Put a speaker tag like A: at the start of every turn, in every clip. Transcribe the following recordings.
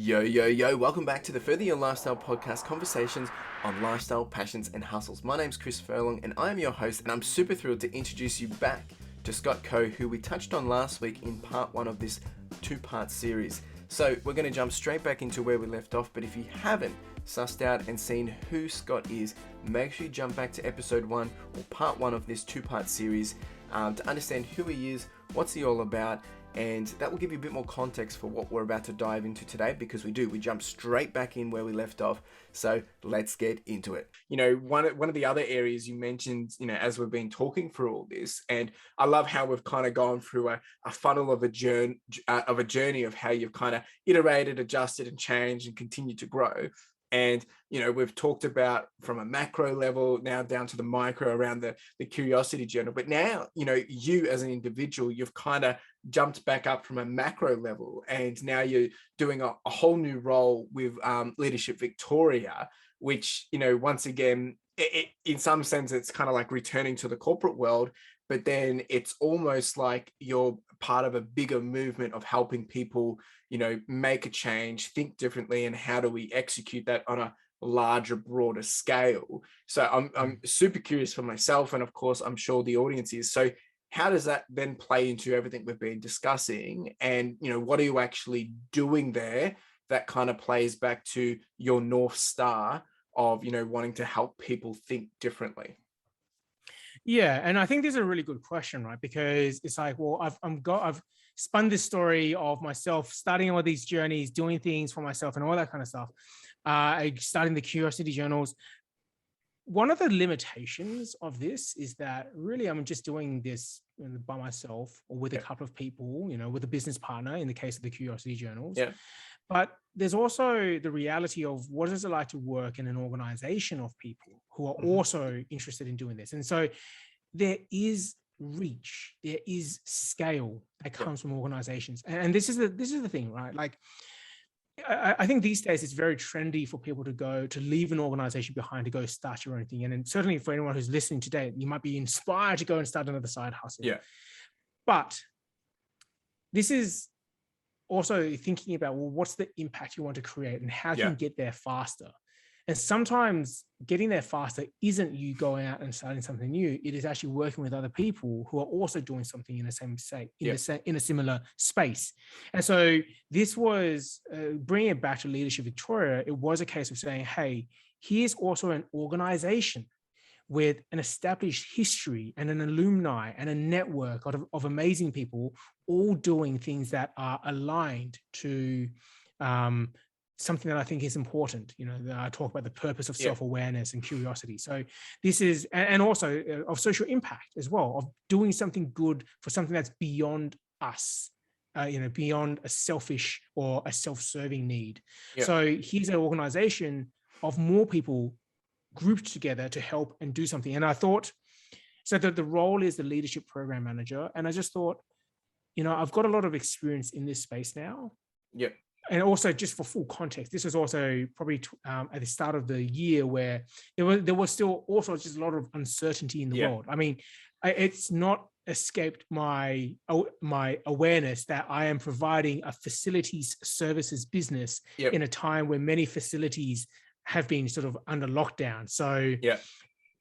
A: Yo, yo, yo, welcome back to the Further Your Lifestyle podcast conversations on lifestyle, passions, and hustles. My name's Chris Furlong, and I am your host, and I'm super thrilled to introduce you back to Scott Coe, who we touched on last week in part one of this two-part series. So we're going to jump straight back into where we left off, but if you haven't sussed out and seen who Scott is, make sure you jump back to episode one or part one of this two-part series to understand who he is, what's he all about, and that will give you a bit more context for what we're about to dive into today, because we jump straight back in where we left off. So let's get into it. You know, one of the other areas you mentioned, you know, as we've been talking through all this, and I love how we've kind of gone through a funnel of a journey of how you've kind of iterated, adjusted, and changed and continued to grow. And, you know, we've talked about from a macro level now down to the micro around the Curiosity Journal. But now, you know, you as an individual, you've kind of jumped back up from a macro level, and now you're doing a whole new role with Leadership Victoria, which, you know, once again, in some sense, it's kind of like returning to the corporate world, but then it's almost like you're part of a bigger movement of helping people, you know, make a change, think differently, and how do we execute that on a larger, broader scale. So I'm super curious for myself, and of course, I'm sure the audience is. So how does that then play into everything we've been discussing? And, you know, what are you actually doing there that kind of plays back to your North Star of, you know, wanting to help people think differently?
B: Yeah, and I think this is a really good question, right? Because it's like, well, I've spun this story of myself starting all these journeys, doing things for myself, and all that kind of stuff. Starting the Curiosity Journals. One of the limitations of this is that really I'm just doing this by myself or with a couple of people, you know, with a business partner in the case of the Curiosity Journals.
A: Yeah.
B: But there's also the reality of what is it like to work in an organization of people who are also interested in doing this. And so there is reach, there is scale that comes from organizations. And this is the thing, right? Like, I think these days it's very trendy for people to leave an organization behind to go start your own thing. And certainly for anyone who's listening today, you might be inspired to go and start another side hustle.
A: Yeah.
B: But this is also thinking about, well, what's the impact you want to create and how can you get there faster? And sometimes getting there faster isn't you going out and starting something new. It is actually working with other people who are also doing something in the same state, in a similar space. And so this was bringing it back to Leadership Victoria. It was a case of saying, hey, here's also an organization with an established history and an alumni and a network of amazing people all doing things that are aligned to something that I think is important. You know, I talk about the purpose of self-awareness and curiosity. So this is, and also of social impact as well, of doing something good for something that's beyond us, you know, beyond a selfish or a self-serving need. So here's an organization of more people grouped together to help and do something. And I thought, so that the role is the leadership program manager. And I just thought, you know, I've got a lot of experience in this space now. And also, just for full context, this was also probably at the start of the year where there was still also just a lot of uncertainty in the world. I mean, it's not escaped my awareness that I am providing a facilities services business in a time where many facilities have been sort of under lockdown. So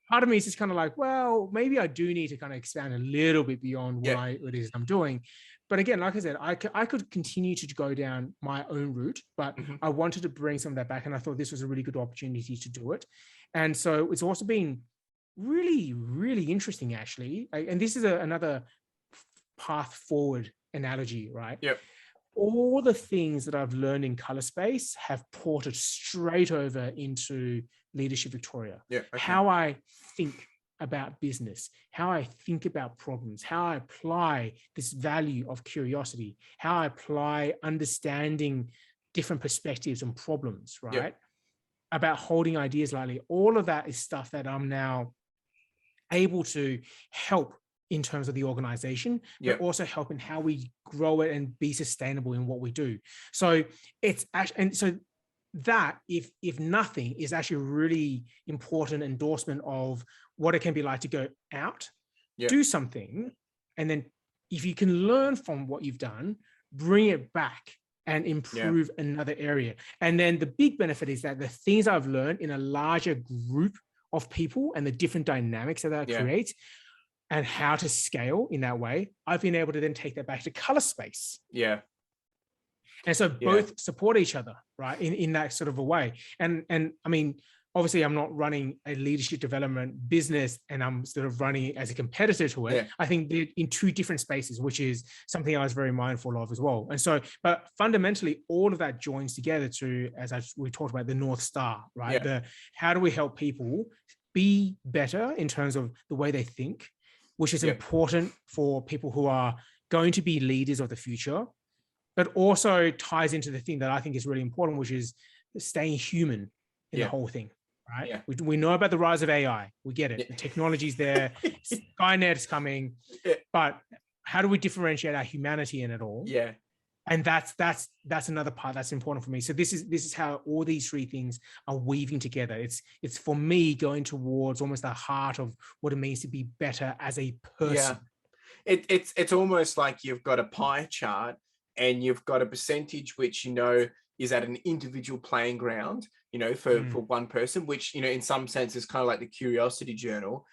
B: part of me is just kind of like, well, maybe I do need to kind of expand a little bit beyond what it is I'm doing. But again, like I said, I could continue to go down my own route, but I wanted to bring some of that back. And I thought this was a really good opportunity to do it. And so it's also been really, really interesting, actually. And this is another path forward analogy, right? All the things that I've learned in ColourSpace have ported straight over into Leadership Victoria. How I think about business, how I think about problems, how I apply this value of curiosity, how I apply understanding different perspectives and problems, right? About holding ideas lightly. All of that is stuff that I'm now able to help in terms of the organization, but also help in how we grow it and be sustainable in what we do. So it's actually, and so that, if nothing, is actually a really important endorsement of what it can be like to go out, do something, and then if you can learn from what you've done, bring it back and improve another area. And then the big benefit is that the things I've learned in a larger group of people and the different dynamics that creates and how to scale in that way, I've been able to then take that back to ColourSpace.
A: Yeah.
B: And so both support each other, right? In that sort of a way. And I mean, obviously I'm not running a leadership development business and I'm sort of running it as a competitor to it. Yeah. I think they're in two different spaces, which is something I was very mindful of as well. And so, but fundamentally all of that joins together to, we talked about the North Star, right? Yeah. How do we help people be better in terms of the way they think, which is important for people who are going to be leaders of the future, but also ties into the thing that I think is really important, which is staying human in the whole thing, right? Yeah. We know about the rise of AI. We get it. The technology's there. Skynet's coming. But how do we differentiate our humanity in it all?
A: Yeah.
B: And that's another part that's important for me. So this is how all these three things are weaving together. It's for me going towards almost the heart of what it means to be better as a person.
A: Yeah. It's almost like you've got a pie chart and you've got a percentage which is at an individual playing ground, for one person, which in some sense is kind of like the Curiosity Journal,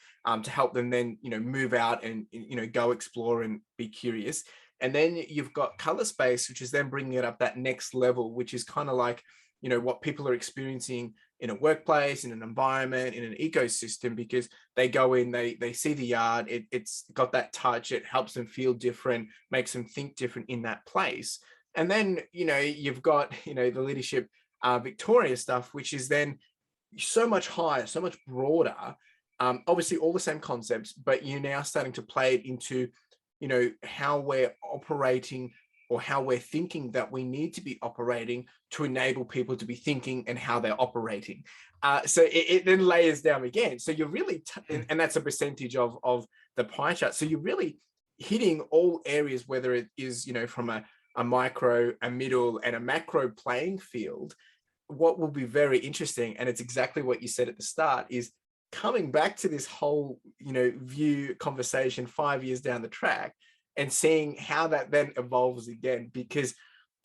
A: to help them then move out and go explore and be curious. And then you've got ColourSpace, which is then bringing it up that next level, which is kind of like what people are experiencing in a workplace, in an environment, in an ecosystem, because they go in, they see the yard, it's got that touch, it helps them feel different, makes them think different in that place. And then you've got the leadership Victoria stuff, which is then so much higher, so much broader, obviously all the same concepts, but you're now starting to play it into how we're operating or how we're thinking that we need to be operating to enable people to be thinking and how they're operating. So it then layers down again. So you're really, and that's a percentage of the pie chart. So you're really hitting all areas, whether it is, from a micro, a middle, and a macro playing field. What will be very interesting, and it's exactly what you said at the start, is coming back to this whole, view conversation 5 years down the track and seeing how that then evolves again, because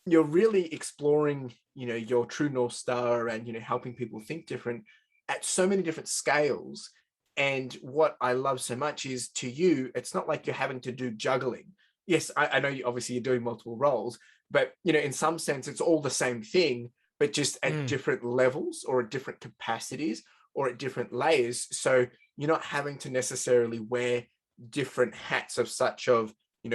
A: you're really exploring, your true North Star and, helping people think different at so many different scales. And what I love so much is, to you, it's not like you're having to do juggling. Yes, I know obviously you're doing multiple roles, but, in some sense, it's all the same thing, but just at different levels or at different capacities or at different layers. So you're not having to necessarily wear different hats of such of,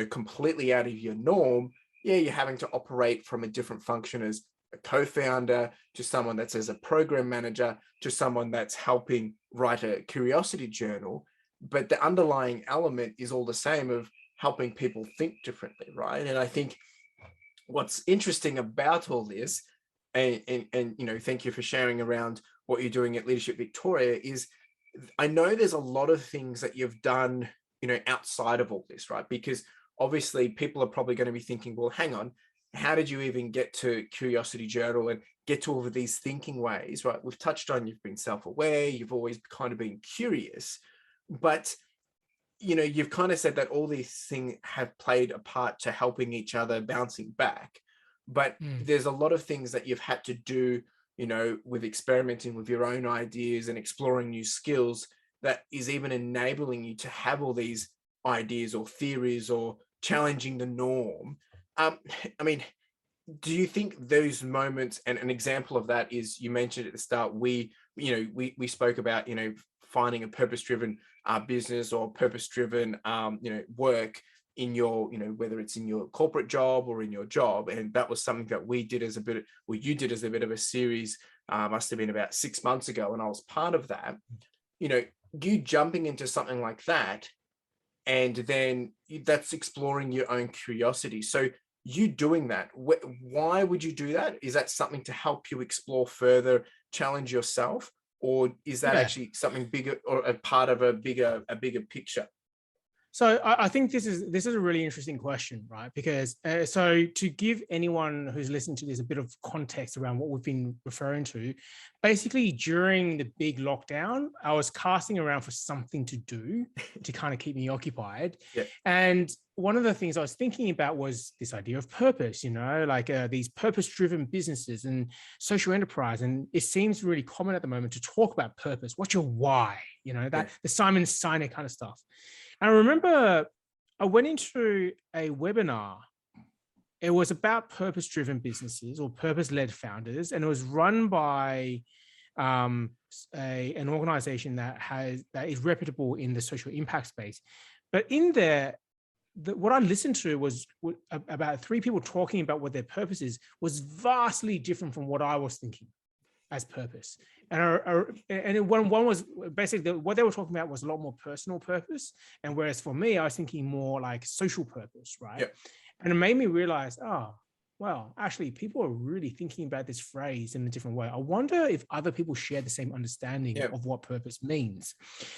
A: completely out of your norm. Yeah, you're having to operate from a different function as a co-founder, to someone that's as a program manager, to someone that's helping write a curiosity journal. But the underlying element is all the same, of helping people think differently, right? And I think what's interesting about all this, and thank you for sharing around what you're doing at Leadership Victoria, is I know there's a lot of things that you've done, outside of all this, right? Because obviously people are probably going to be thinking, well, hang on, how did you even get to Curiosity Journal and get to all of these thinking ways, right? We've touched on, you've been self-aware, you've always kind of been curious, but you've kind of said that all these things have played a part to helping each other, bouncing back. But there's a lot of things that you've had to do, with experimenting with your own ideas and exploring new skills, that is even enabling you to have all these ideas or theories or challenging the norm. I mean, do you think those moments, and an example of that is, you mentioned at the start, we spoke about, finding a purpose-driven business or purpose-driven, work in your, whether it's in your corporate job or in your job. And that was something that we did as a bit, well, you did as a bit of a series, must have been about 6 months ago. And I was part of that, you jumping into something like that, and then that's exploring your own curiosity. So you doing that, why would you do that? Is that something to help you explore further, challenge yourself? Or is that actually something bigger, or a part of a bigger picture?
B: So I think this is a really interesting question, right? Because so to give anyone who's listening to this a bit of context around what we've been referring to, basically during the big lockdown, I was casting around for something to do to kind of keep me occupied.
A: Yeah.
B: And one of the things I was thinking about was this idea of purpose, like these purpose-driven businesses and social enterprise. And it seems really common at the moment to talk about purpose. What's your why? The Simon Sinek kind of stuff. And I remember I went into a webinar. It was about purpose-driven businesses or purpose-led founders, and it was run by an organization that is reputable in the social impact space. But in there, what I listened to was about 3 people talking about what their purpose is was vastly different from what I was thinking as purpose. And one was basically what they were talking about was a lot more personal purpose. And whereas for me, I was thinking more like social purpose, right?
A: Yep.
B: And it made me realize, well, actually, people are really thinking about this phrase in a different way. I wonder if other people share the same understanding of what purpose means.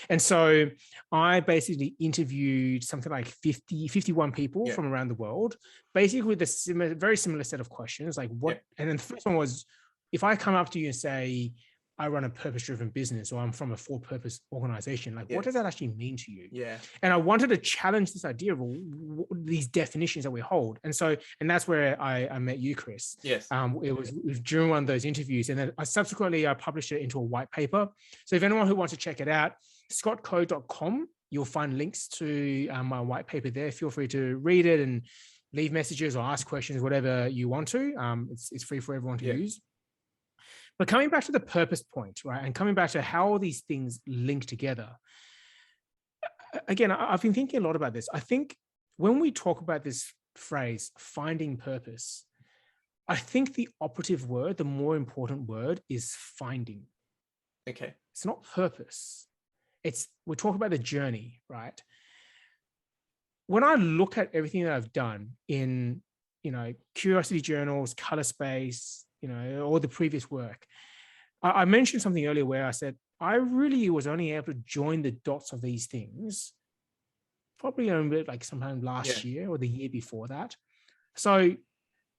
B: And so I basically interviewed something like 51 people from around the world, basically with a very similar set of questions, like what, and then the first one was, if I come up to you and say, I run a purpose-driven business or I'm from a for-purpose organization, like what does that actually mean to you?
A: Yeah.
B: And I wanted to challenge this idea of these definitions that we hold. And that's where I met you, Chris.
A: Yes.
B: It was during one of those interviews. And then I published it into a white paper. So if anyone who wants to check it out, scottco.com, you'll find links to my white paper there. Feel free to read it and leave messages or ask questions, whatever you want to. It's free for everyone to use. But coming back to the purpose point, right, and coming back to how all these things link together, again, I've been thinking a lot about this. I think when we talk about this phrase, finding purpose, I think the operative word, the more important word is finding.
A: Okay.
B: It's not purpose. We're talking about the journey, right? When I look at everything that I've done in, Curiosity Journals, ColourSpace, all the previous work, I mentioned something earlier where I said, I really was only able to join the dots of these things probably only like sometime last year or the year before that. So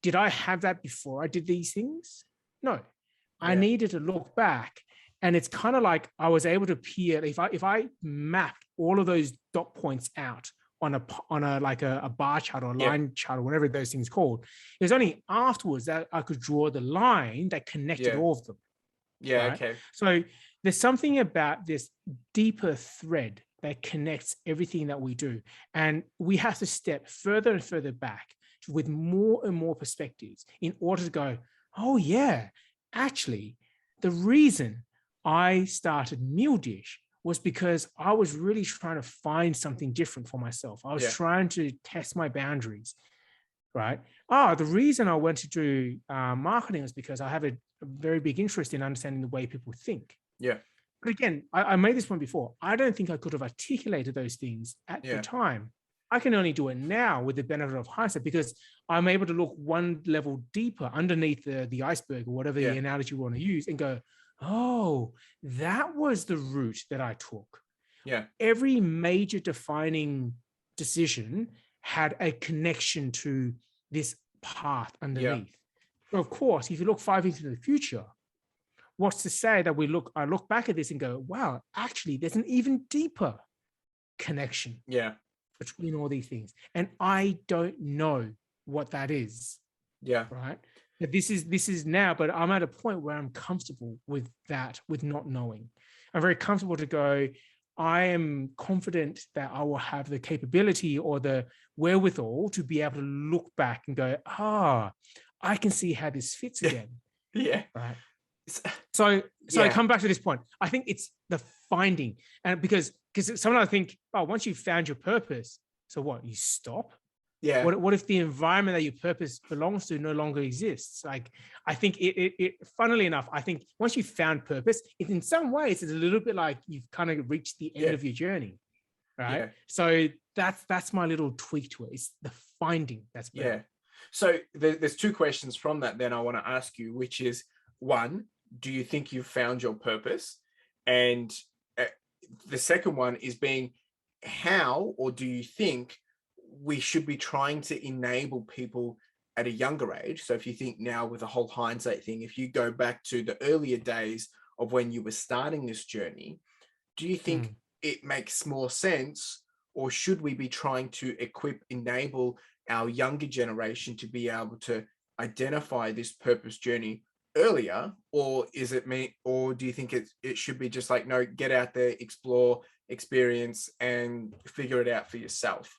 B: did I have that before I did these things? No, I needed to look back. And it's kind of like I was able to peer, if I mapped all of those dot points out on a bar chart or a line chart or whatever those things called, it was only afterwards that I could draw the line that connected all of them.
A: Yeah.
B: Right?
A: Okay.
B: So there's something about this deeper thread that connects everything that we do. And we have to step further and further back with more and more perspectives in order to go, oh yeah, actually, the reason I started Meal Dish was because I was really trying to find something different for myself. I was trying to test my boundaries, right? The reason I went to do marketing was because I have a very big interest in understanding the way people think.
A: Yeah.
B: But again, I made this point before. I don't think I could have articulated those things at the time. I can only do it now with the benefit of hindsight because I'm able to look one level deeper underneath the iceberg or whatever the analogy you want to use and go, oh, that was the route that I took.
A: Yeah.
B: Every major defining decision had a connection to this path underneath. So of course, if you look 5 years into the future, what's to say that I look back at this and go, wow, actually, there's an even deeper connection between all these things. And I don't know what that is. Yeah. Right. But this is now, but I'm at a point where I'm comfortable with that, with not knowing. I'm very comfortable to go, I am confident that I will have the capability or the wherewithal to be able to look back and go, I can see how this fits again. Right. So I come back to this point. I think it's the finding. And because sometimes I think, once you've found your purpose, so what, you stop? Yeah. What if the environment that your purpose belongs to no longer exists? Like, I think it funnily enough, I think once you've found purpose, in some ways, it's a little bit like you've kind of reached the end of your journey, right? Yeah. So that's my little tweak to it. It's the finding that's better. Yeah.
A: So there's 2 questions from that then I want to ask you, which is, 1, do you think you've found your purpose? And the second one is being, how, or do you think we should be trying to enable people at a younger age? So if you think now with the whole hindsight thing, if you go back to the earlier days of when you were starting this journey, do you think it makes more sense, or should we be trying to enable our younger generation to be able to identify this purpose journey earlier? Or is it me, or do you think it should be just like, no, get out there, explore, experience, and figure it out for yourself?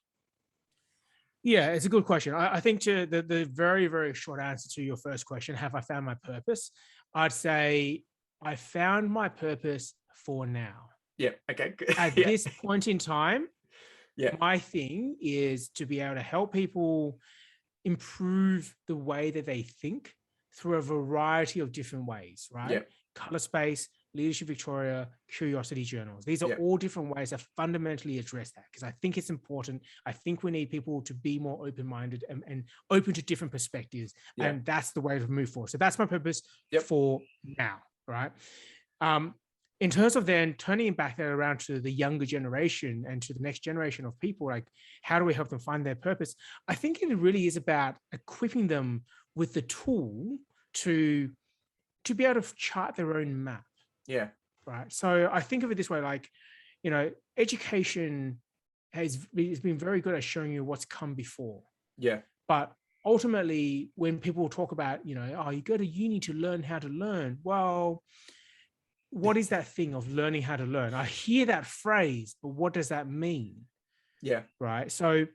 B: Yeah, it's a good question. I think to the very, very short answer to your first question, have I found my purpose? I'd say I found my purpose for now.
A: Yeah. Okay. Good.
B: At
A: Yeah.
B: this point in time,
A: Yeah.
B: my thing is to be able to help people improve the way that they think through a variety of different ways, right?
A: Yeah.
B: ColourSpace, Leadership Victoria, Curiosity Journals. These are
A: Yeah.
B: all different ways that fundamentally address that, because I think it's important. I think we need people to be more open-minded and open to different perspectives.
A: Yeah.
B: And that's the way to move forward. So that's my purpose for now, right? In terms of then turning back that around to the younger generation and to the next generation of people, like how do we help them find their purpose? I think it really is about equipping them with the tool to be able to chart their own map.
A: Yeah.
B: Right. So I think of it this way, like, education has been very good at showing you what's come before.
A: Yeah.
B: But ultimately, when people talk about, oh, you go to uni to learn how to learn. Well, what is that thing of learning how to learn? I hear that phrase, but what does that mean?
A: Yeah.
B: Right. So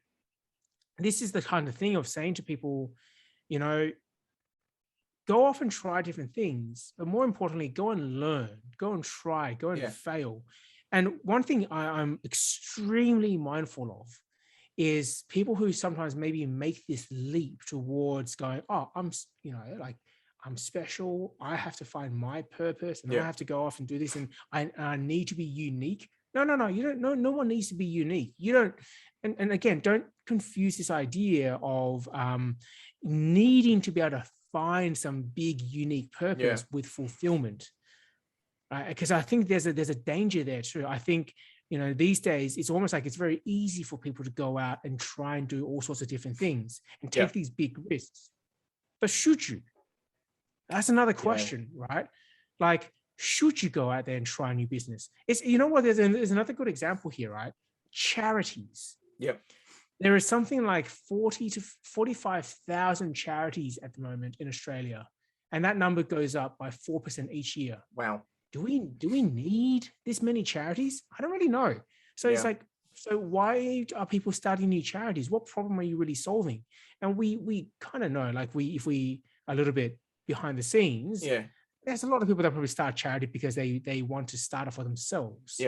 B: this is the kind of thing of saying to people, go off and try different things, but more importantly, go and learn, go and try, go and fail. And one thing I'm extremely mindful of is people who sometimes maybe make this leap towards going, oh, I'm special. I have to find my purpose, and I have to go off and do this, and I need to be unique. No, you don't. No one needs to be unique. You don't. And again, don't confuse this idea of needing to be able to find some big unique purpose with fulfillment, right? Because I think there's a danger there too. I think these days it's almost like it's very easy for people to go out and try and do all sorts of different things and take these big risks. But should you? That's another question, right? Like, should you go out there and try a new business? It's there's another good example here, right? Charities.
A: Yep.
B: There is something like 40 to 45,000 charities at the moment in Australia, and that number goes up by 4% each year.
A: Wow.
B: Do we need this many charities? I don't really know. So it's like, so why are people starting new charities? What problem are you really solving? And we kind of know, like if we a little bit behind the scenes, there's a lot of people that probably start charity because they want to start it for themselves.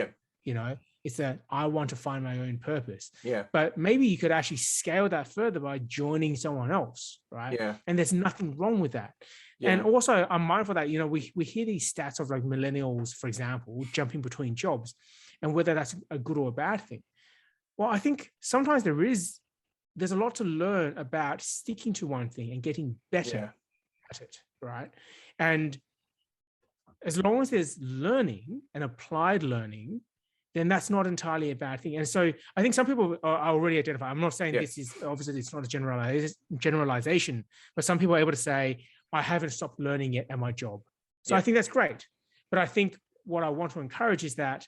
B: It's that I want to find my own purpose. But maybe you could actually scale that further by joining someone else, right? And there's nothing wrong with that. And also I'm mindful that we hear these stats of like millennials, for example, jumping between jobs, and whether that's a good or a bad thing. Well, I think sometimes there's a lot to learn about sticking to one thing and getting better at it, right? And as long as there's learning and applied learning, then that's not entirely a bad thing. And so I think some people are already identified. I'm not saying this is, obviously it's not a generalization, but some people are able to say, I haven't stopped learning yet at my job. So I think that's great. But I think what I want to encourage is that,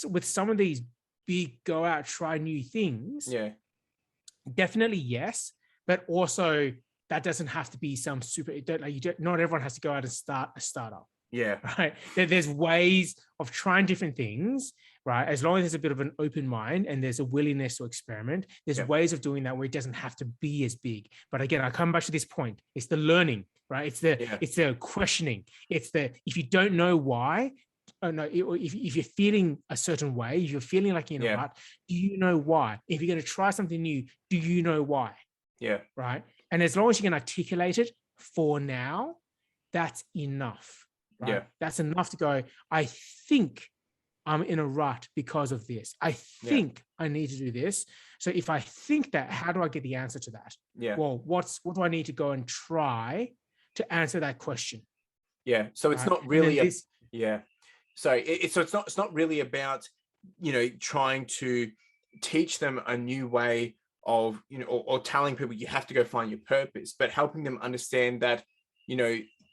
B: with some of these big go out, try new things, definitely yes, but also that doesn't have to be some super, not everyone has to go out and start a startup. Right. There's ways of trying different things, right? As long as there's a bit of an open mind and there's a willingness to experiment, there's ways of doing that where it doesn't have to be as big. But again, I come back to this point. It's the learning, right? It's the questioning. It's the, if you don't know why, if you're feeling a certain way, if you're feeling like you're in a rut, do you know why? If you're going to try something new, do you know why? Right. And as long as you can articulate it for now, that's enough. Right? That's enough to go, I think I'm in a rut because of this. I think I need to do this. So if I think that, how do I get the answer to that? Well, what do I need to go and try to answer that question?
A: So it's not really so it's not really about trying to teach them a new way of, or telling people you have to go find your purpose, but helping them understand that,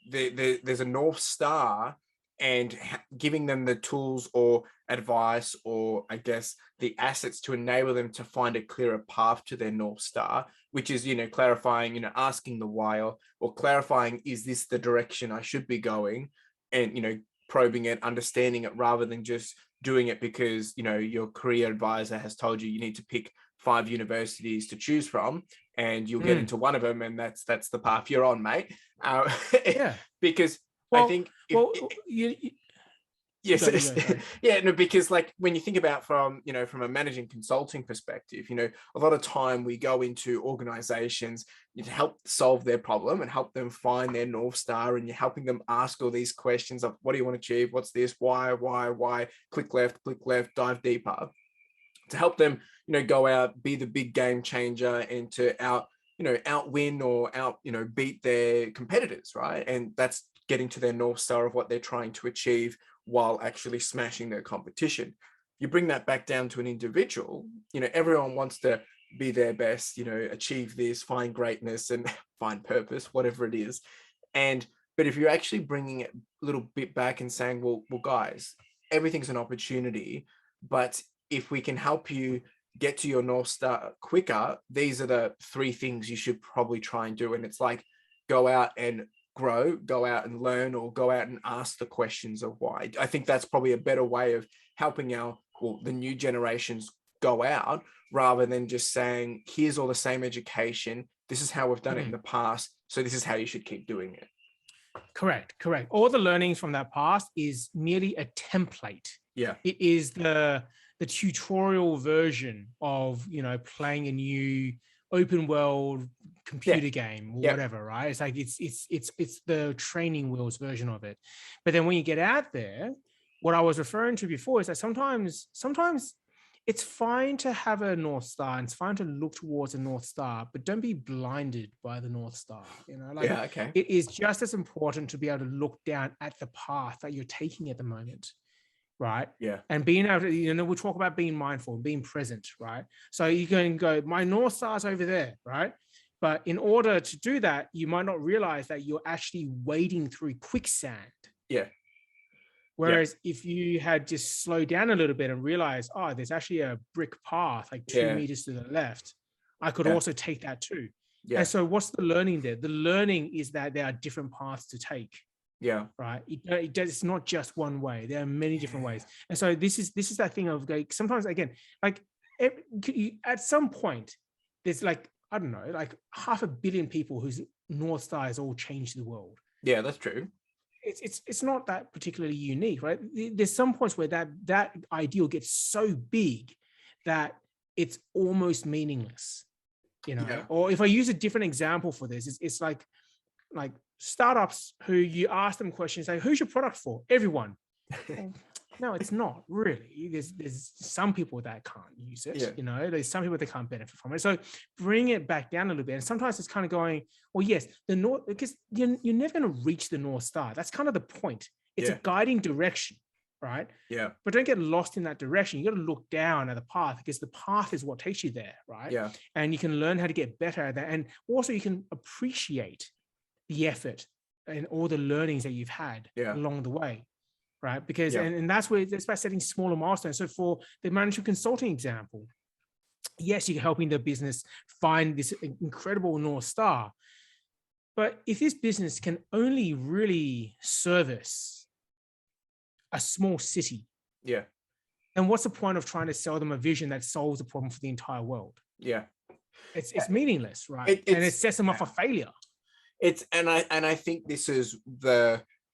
A: there's a North Star, and giving them the tools or advice, or I guess the assets to enable them to find a clearer path to their North Star, which is, clarifying, asking the why, or clarifying, is this the direction I should be going? And, probing it, understanding it, rather than just doing it because, your career advisor has told you need to pick 5 universities to choose from, and you'll get into one of them, and that's the path you're on, mate.
B: Yeah.
A: Because I
B: Well,
A: think
B: Go,
A: yes,
B: sorry.
A: yeah, no, because like when you think about from a managing consulting perspective, a lot of time we go into organizations to help solve their problem and help them find their North Star, and you're helping them ask all these questions of, what do you want to achieve, what's this, why, click left, dive deeper, to help them go out, be the big game changer, and to outwin or beat their competitors, right? And that's getting to their North Star of what they're trying to achieve, while actually smashing their competition. You bring that back down to an individual, everyone wants to be their best, achieve this, find greatness, and find purpose, whatever it is. But if you're actually bringing it a little bit back and saying, well, guys, everything's an opportunity, but if we can help you get to your North Star quicker, these are the 3 things you should probably try and do. And it's like, go out and grow, go out and learn, or go out and ask the questions of why. I think that's probably a better way of helping the new generations go out, rather than just saying, here's all the same education, this is how we've done it in the past, so this is how you should keep doing it.
B: Correct. All the learnings from that past is merely a template.
A: Yeah.
B: It is the tutorial version of, playing a new open world computer game or whatever, right? It's like it's the training wheels version of it. But then when you get out there, what I was referring to before is that sometimes it's fine to have a North Star, and it's fine to look towards a North Star, but don't be blinded by the North Star. It is just as important to be able to look down at the path that you're taking at the moment. Right.
A: Yeah.
B: And being able to, we'll talk about being mindful, being present. Right. So you can go, my North Star's over there. Right. But in order to do that, you might not realize that you're actually wading through quicksand.
A: Yeah.
B: Whereas if you had just slowed down a little bit and realized, oh, there's actually a brick path, like 2 meters to the left, I could also take that too. Yeah. And so what's the learning there? The learning is that there are different paths to take.
A: Yeah.
B: Right. It's not just one way. There are many different ways. And so this is that thing of like, sometimes, again, like at some point, there's like, I don't know, like 500 million people whose North Star has all changed the world.
A: Yeah, that's true.
B: It's not that particularly unique, right? There's some points where that ideal gets so big that it's almost meaningless, Or if I use a different example for this, it's like startups who you ask them questions like, who's your product for? Everyone. No, it's not really. There's some people that can't use it. There's some people that can't benefit from it. So bring it back down a little bit. And sometimes it's kind of going, well, yes, the North, because you're never going to reach the North Star. That's kind of the point. It's a guiding direction, right?
A: Yeah.
B: But don't get lost in that direction. You got to look down at the path, because the path is what takes you there, right?
A: Yeah.
B: And you can learn how to get better at that. And also you can appreciate the effort and all the learnings that you've had along the way, right? Because and that's where it's about setting smaller milestones. So for the management consulting example, yes, you're helping the business find this incredible North Star, but if this business can only really service a small city, then what's the point of trying to sell them a vision that solves the problem for the entire world? It's meaningless, right? And it sets them up for failure.
A: I think this is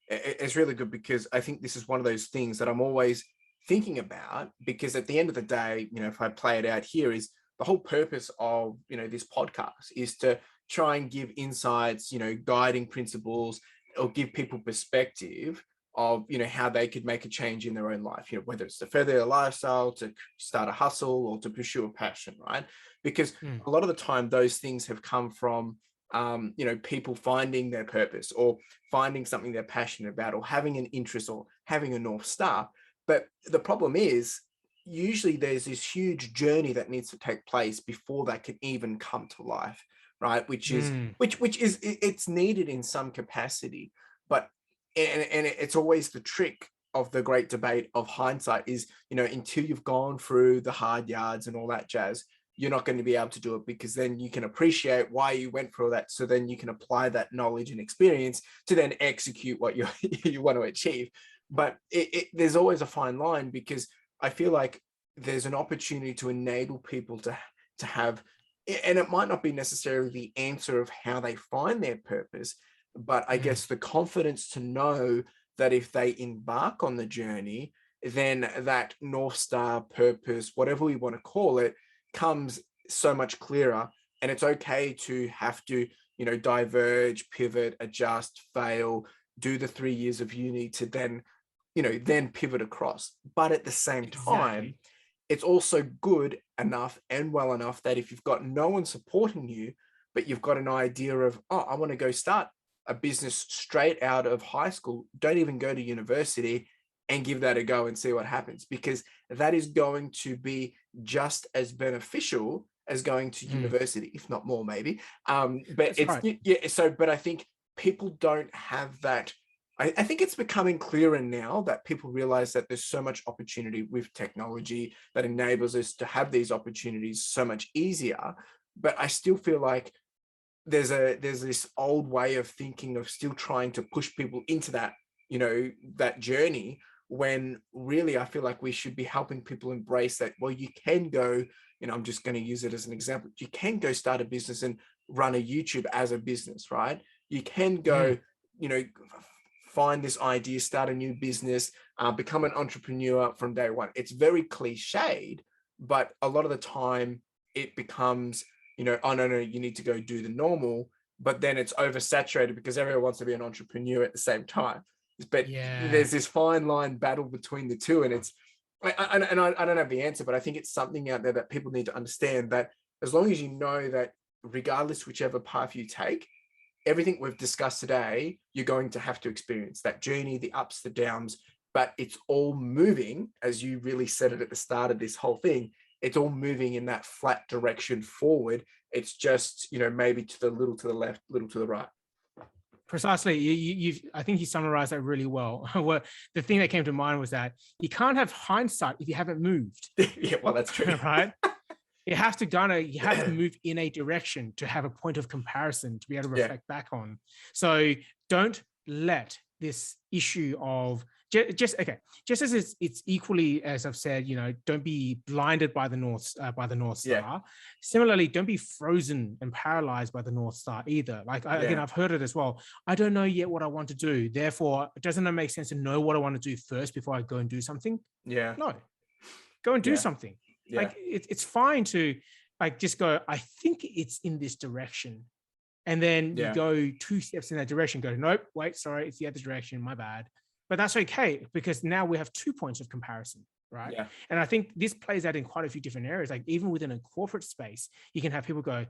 A: it's really good, because I think this is one of those things that I'm always thinking about, because at the end of the day, if I play it out here, is the whole purpose of, this podcast is to try and give insights, guiding principles, or give people perspective of, how they could make a change in their own life, whether it's to further their lifestyle, to start a hustle, or to pursue a passion, right? Because a lot of the time those things have come from people finding their purpose, or finding something they're passionate about, or having an interest, or having a North Star. But the problem is, usually there's this huge journey that needs to take place before that can even come to life, right? It's needed in some capacity, but and it's always the trick of the great debate of hindsight is, until you've gone through the hard yards and all that jazz, you're not going to be able to do it, because then you can appreciate why you went through that, so then you can apply that knowledge and experience to then execute what you you want to achieve. But there's always a fine line, because I feel like there's an opportunity to enable people to have, and it might not be necessarily the answer of how they find their purpose, but I guess the confidence to know that if they embark on the journey, then that North Star purpose, whatever we want to call it, comes so much clearer. And it's okay to have to, diverge, pivot, adjust, fail, do the 3 years of uni to then, then pivot across. But at the same time, it's also good enough and well enough that if you've got no one supporting you, but you've got an idea of, oh, I want to go start a business straight out of high school, don't even go to university, and give that a go and see what happens, because that is going to be just as beneficial as going to university, if not more, maybe. But but I think people don't have that. I think it's becoming clearer now that people realize that there's so much opportunity with technology that enables us to have these opportunities so much easier. But I still feel like there's this old way of thinking of still trying to push people into that, that journey, when really I feel like we should be helping people embrace that. Well, you can go, I'm just going to use it as an example. You can go start a business and run a YouTube as a business, right? You can go, find this idea, start a new business, become an entrepreneur from day one. It's very cliched, but a lot of the time it becomes, oh no, you need to go do the normal, but then it's oversaturated because everyone wants to be an entrepreneur at the same time. But there's this fine line battle between the two, and it's, I don't have the answer, but I think it's something out there that people need to understand, that as long as you know that regardless whichever path you take, everything we've discussed today, you're going to have to experience that journey, the ups, the downs, but it's all moving, as you really said it at the start of this whole thing, it's all moving in that flat direction forward. It's just, maybe to the left, little to the right.
B: Precisely. I think you summarized that really well. Well, the thing that came to mind was that you can't have hindsight if you haven't moved.
A: Yeah, well, that's true.
B: Right? You have to move in a direction to have a point of comparison to be able to reflect back on. So don't let this issue of just as it's equally, as I've said, don't be blinded by the North Star. Similarly, don't be frozen and paralyzed by the North Star either. Again, I've heard it as well. I don't know yet what I want to do. Therefore, doesn't it make sense to know what I want to do first before I go and do something?
A: Yeah.
B: No, go and do something. It's fine to just go, I think it's in this direction. And then you go 2 steps in that direction, go, nope, wait, sorry, it's the other direction, my bad. But that's okay, because now we have 2 points of comparison, right? Yeah. And I think this plays out in quite a few different areas. Like even within a corporate space, you can have people go,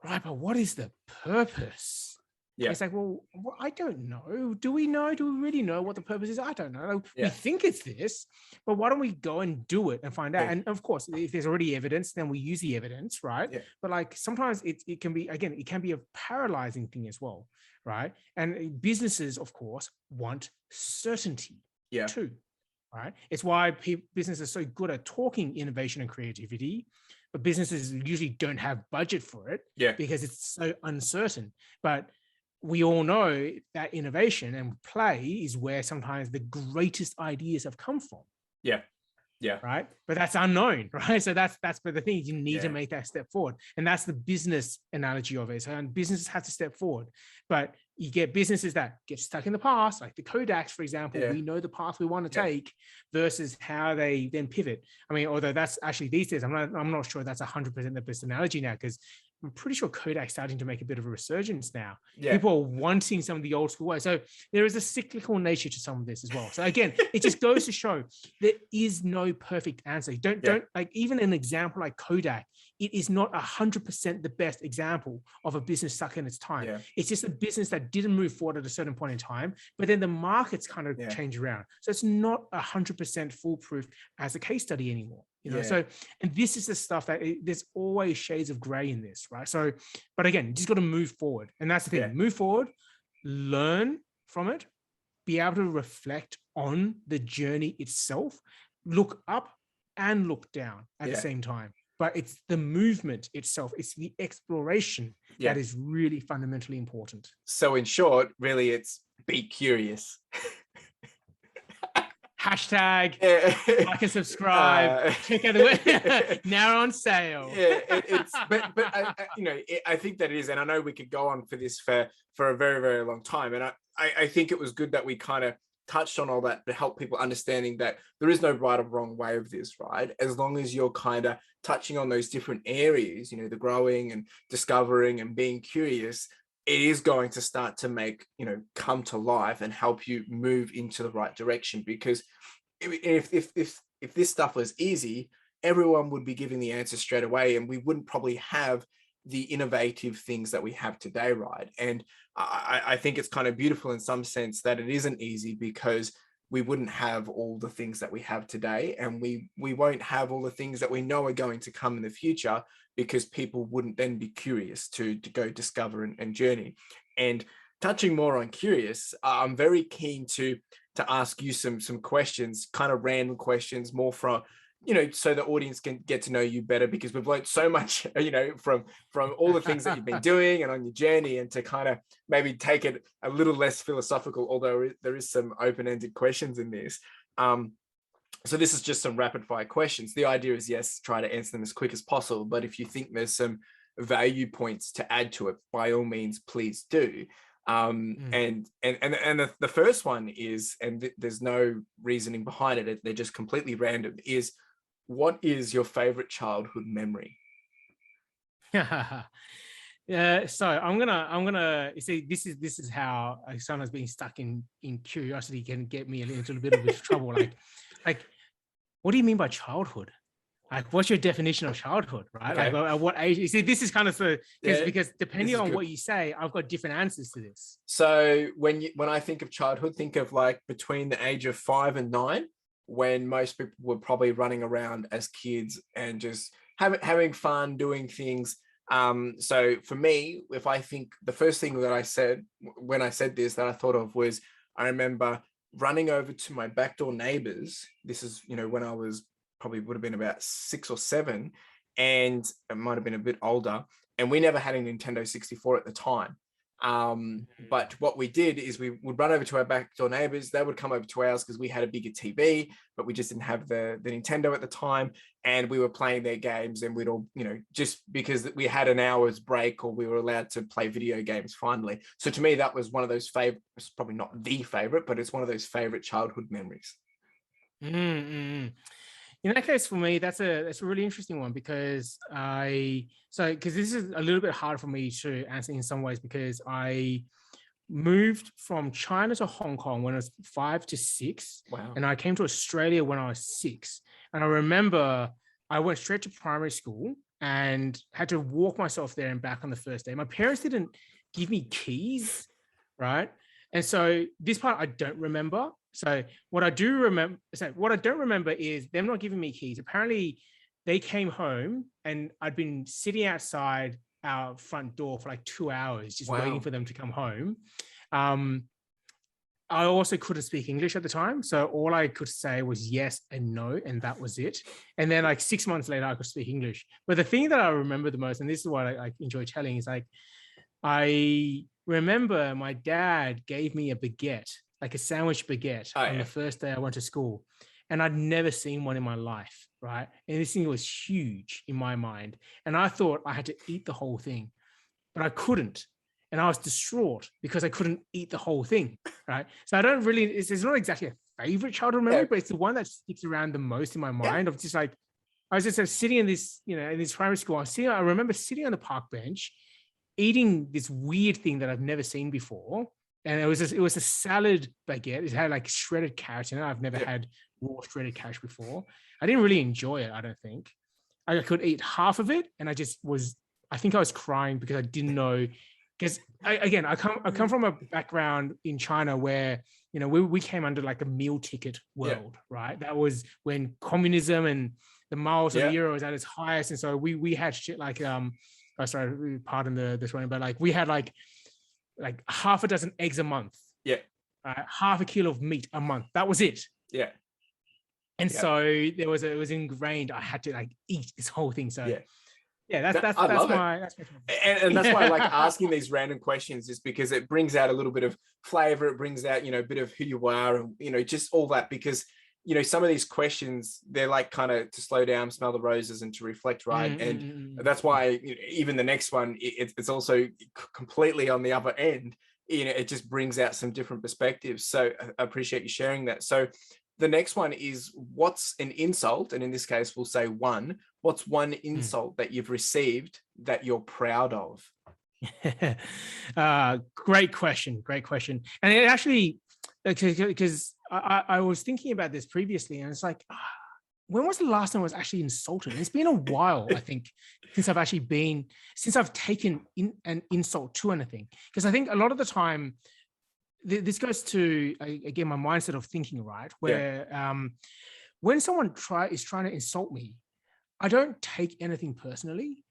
B: right, but what is the purpose? Yeah. It's like, well, I don't know. Do we know? Do we really know what the purpose is? I don't know. Yeah. We think it's this, but why don't we go and do it and find out? And of course, if there's already evidence, then we use the evidence, right? Yeah. But sometimes it can be, again, it can be a paralyzing thing as well, right? And businesses, of course, want certainty too, right? It's why businesses are so good at talking innovation and creativity, but businesses usually don't have budget for it because it's so uncertain. But we all know that innovation and play is where sometimes the greatest ideas have come from. Yeah. Right. But that's unknown, right? So that's but the thing, you need to make that step forward. And that's the business analogy of it. So businesses have to step forward. But you get businesses that get stuck in the past, like the Kodaks, for example. We know the path we want to take versus how they then pivot. I mean, although that's actually these days, I'm not sure that's 100% the best analogy now, because I'm pretty sure Kodak's starting to make a bit of a resurgence now.
A: Yeah.
B: People are wanting some of the old school ways. So there is a cyclical nature to some of this as well. So again, it just goes to show there is no perfect answer. Don't like, even an example like Kodak, it is not 100% the best example of a business stuck in its time.
A: Yeah.
B: It's just a business that didn't move forward at a certain point in time, but then the markets kind of change around. So it's not 100% foolproof as a case study anymore. You know, so, and this is the stuff that there's always shades of gray in this, right? So, but again, you just got to move forward. And that's the thing, move forward, learn from it, be able to reflect on the journey itself, look up and look down at the same time. But it's the movement itself, it's the exploration that is really fundamentally important.
A: So in short, really, it's be curious.
B: Hashtag like and subscribe. Check out the web. Now on sale.
A: But I think that it is, and I know we could go on for this for a very, very long time. And I think it was good that we kind of touched on all that to help people understanding that there is no right or wrong way of this, right? As long as you're kind of touching on those different areas, the growing and discovering and being curious, it is going to start to make, come to life and help you move into the right direction. Because if this stuff was easy, everyone would be giving the answer straight away, and we wouldn't probably have the innovative things that we have today, right? And I think it's kind of beautiful in some sense that it isn't easy, because we wouldn't have all the things that we have today, and we won't have all the things that we know are going to come in the future, because people wouldn't then be curious to go discover and journey. And touching more on curious, I'm very keen to ask you some questions, kind of random questions, more from, so the audience can get to know you better, because we've learned so much, from all the things that you've been doing and on your journey, and to kind of maybe take it a little less philosophical, although there is some open-ended questions in this. So this is just some rapid fire questions. The idea is, yes, try to answer them as quick as possible, but if you think there's some value points to add to it, by all means, please do. And the first one is, and there's no reasoning behind it, they're just completely random, is, what is your favorite childhood memory?
B: So I'm gonna you see, this is how sometimes being stuck in curiosity can get me a little bit of trouble. Like, what do you mean by childhood? Like, what's your definition of childhood, right? Okay. Like, at what age? You see, this is kind of because depending on what you say, I've got different answers to this.
A: So when I think of childhood, think of like between the age of 5 and 9, when most people were probably running around as kids and just having fun, doing things. So for me, if I think, the first thing that I said when I said this that I thought of was, I remember running over to my backdoor neighbors. This is, when I was probably would have been about 6 or 7, and it might have been a bit older. And we never had a Nintendo 64 at the time. But what we did is we would run over to our backdoor neighbors. They would come over to ours because we had a bigger TV, but we just didn't have the Nintendo at the time. And we were playing their games, and we'd all, just because we had an hour's break, or we were allowed to play video games finally. So to me, that was one of those favorites, probably not the favorite, but it's one of those favorite childhood memories.
B: In that case, for me, that's a really interesting one, because because this is a little bit hard for me to answer in some ways, because I moved from China to Hong Kong when I was 5 to 6.
A: Wow.
B: And I came to Australia when I was 6. And I remember I went straight to primary school and had to walk myself there and back on the first day. My parents didn't give me keys, right? And so this part I don't remember. So what I don't remember is them not giving me keys. Apparently they came home and I'd been sitting outside our front door for like 2 hours, just waiting for them to come home. I also couldn't speak English at the time. So all I could say was yes and no, and that was it. And then like 6 months later, I could speak English. But the thing that I remember the most, and this is what I enjoy telling, is like, I remember my dad gave me a baguette, like a sandwich baguette, on the first day I went to school. And I'd never seen one in my life, right? And this thing was huge in my mind. And I thought I had to eat the whole thing, but I couldn't. And I was distraught because I couldn't eat the whole thing, right? So I don't really, it's not exactly a favorite childhood memory, but it's the one that sticks around the most in my mind of just like, I was just sitting in this, in this primary school. I remember sitting on the park bench, eating this weird thing that I've never seen before. And it was a salad baguette. It had like shredded carrots in it. I've never had raw shredded carrots before. I didn't really enjoy it, I don't think. I could eat half of it, and I think I was crying because I didn't know. Because I come from a background in China where we came under like a meal ticket world, right? That was when communism and the miles of the euro was at its highest, and so we had shit like sorry, pardon the swearing, but like we had like half a dozen eggs a month, half a kilo of meat a month. That was it. And so it was ingrained. I had to like eat this whole thing. So that's my
A: and that's why I like asking these random questions, is because it brings out a little bit of flavor. It brings out a bit of who you are, and just all that, because some of these questions, they're like kind of to slow down, smell the roses, and to reflect, right? And that's why even the next one, it's also completely on the other end. It just brings out some different perspectives. So I appreciate you sharing that. So the next one is, what's an insult? And in this case, we'll say one. What's one insult that you've received that you're proud of?
B: Great question. And it actually, because I was thinking about this previously, and it's like, when was the last time I was actually insulted? And it's been a while, I think, since I've taken an insult to anything. Because I think a lot of the time, this goes to, again, my mindset of thinking, right? Where when someone is trying to insult me, I don't take anything personally.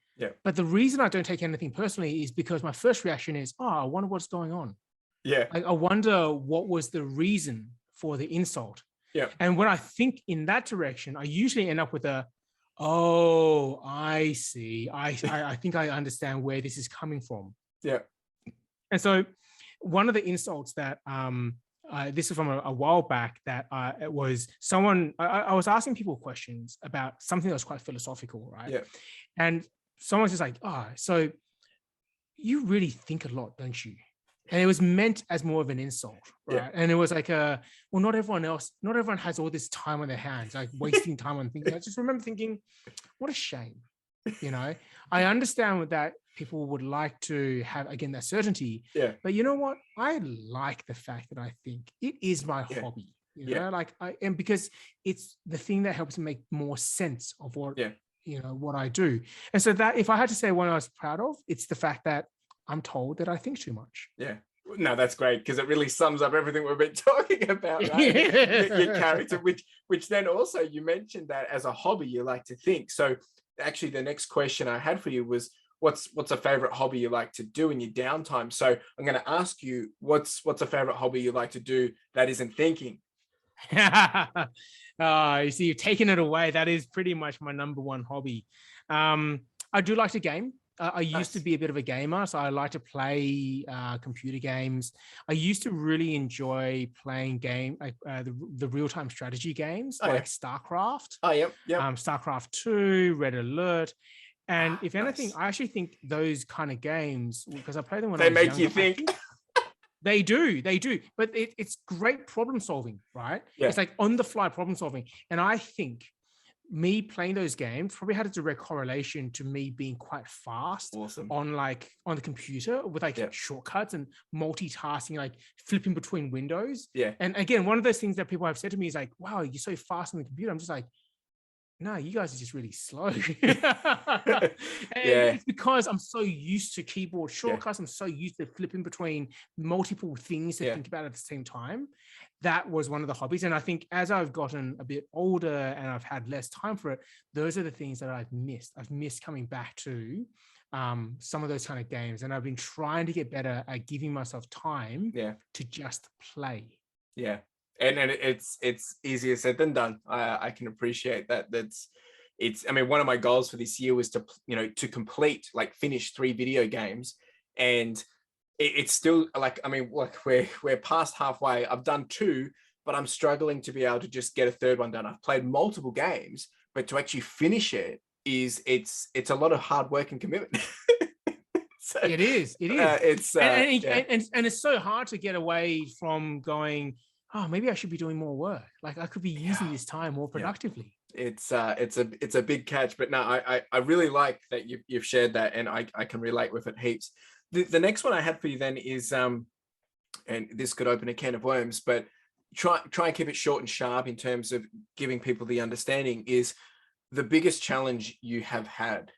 B: But the reason I don't take anything personally is because my first reaction is, I wonder what's going on. I wonder what was the reason for the insult. And when I think in that direction, I usually end up with I see. I think I understand where this is coming from. And so one of the insults that this is from a while back, that it was someone, I was asking people questions about something that was quite philosophical, right? And someone's just like, so you really think a lot, don't you? And it was meant as more of an insult, right? And it was like, well, not everyone has all this time on their hands, like wasting time on thinking. I just remember thinking, what a shame. I understand that people would like to have, again, that certainty. But you know what? I like the fact that I think it is my hobby. And because it's the thing that helps me make more sense of what what I do. And so that, if I had to say one I was proud of, it's the fact that I'm told that I think too much.
A: No, that's great, because it really sums up everything we've been talking about, right? Your character, which then also you mentioned that as a hobby you like to think. So actually the next question I had for you was, what's a favorite hobby you like to do in your downtime? So I'm going to ask you, what's a favorite hobby you like to do that isn't thinking?
B: You see, you've taken it away. That is pretty much my number one hobby. I do like to game. I used to be a bit of a gamer, so I like to play computer games. I used to really enjoy playing the real-time strategy games like StarCraft. StarCraft 2, Red Alert. And if anything, I actually think those kind of games, because I play them when I was
A: younger,
B: they make
A: you think.
B: They do. But it's great problem solving, right? It's like on the fly problem solving. And I think me playing those games probably had a direct correlation to me being quite fast on the computer with shortcuts and multitasking, like flipping between windows. And again, one of those things that people have said to me is like, wow, you're so fast on the computer. I'm just like, no, you guys are just really slow. And it's because I'm so used to keyboard shortcuts. I'm so used to flipping between multiple things to think about at the same time. That was one of the hobbies. And I think as I've gotten a bit older and I've had less time for it, those are the things that I've missed. I've missed coming back to some of those kind of games. And I've been trying to get better at giving myself time to just play.
A: And it's easier said than done. I can appreciate that. I mean, one of my goals for this year was to finish 3 video games, and it's still like, I mean, we're past halfway. I've done 2, but I'm struggling to be able to just get a 3rd one done. I've played multiple games, but to actually finish it's a lot of hard work and commitment. So,
B: it is.
A: It's
B: and it's so hard to get away from going, maybe I should be doing more work. Like I could be using this time more productively.
A: It's a big catch, but no, I really like that you've shared that, and I can relate with it heaps. The next one I had for you then is and this could open a can of worms, but try and keep it short and sharp in terms of giving people the understanding is the biggest challenge you have had.